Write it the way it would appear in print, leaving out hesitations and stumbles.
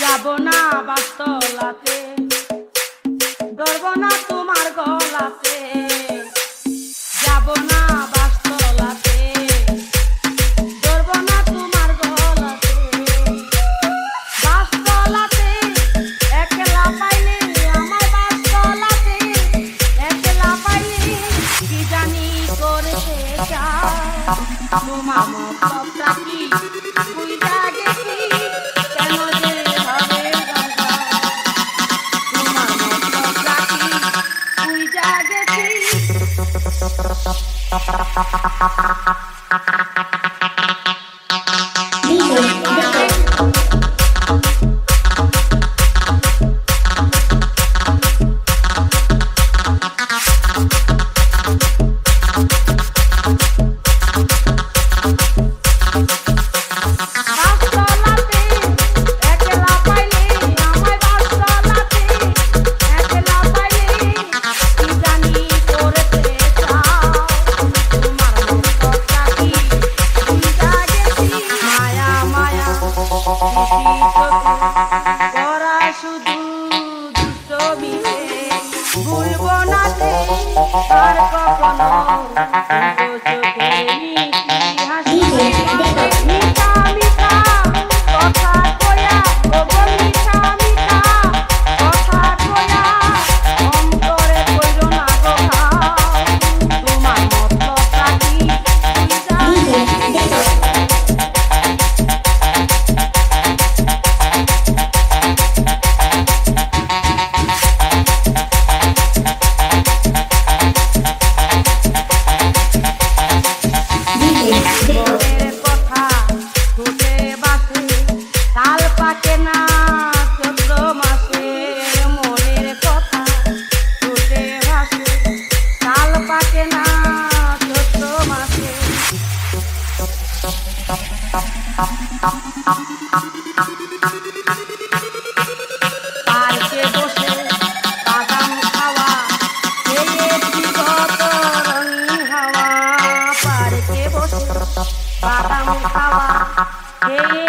যাব না বাসতলাতে, ধরব না তোমার গলাতে, যাব না বাসতলাতে, ধরব না তোমার গলাতে। বাসতলাতে একলা পাইলে আমার বাসতলাতে একলা পাইলে কি জানি করতে চাও, তোমার মতলবটা কি বুঝা গেছি কেন যে হবে গাঁজা, তোমার মতলবটা কি বুঝা গেছি। ভুলবো না যে আর কখনো চোখে মিষ্টি হাসি, মিঠা মিঠা কথা কয়া ওগো মিঠা মিঠা কথা কয়া অন্তরে কইরো না গো ঘাও, তোমার মতলবটা কি বুঝা মনের কথা ঠোঁটে বাসে তাল পাকে না চৈত্র মাসে, মনের কথা ঠোঁটে বাসে তাল পাকে না চৈত্র মাসে। পার্কে বসে বাদাম খাওয়া খেয়েছি কত রঙিন হাওয়া, পার্কে বসে বাদাম খাওয়া খেয়ে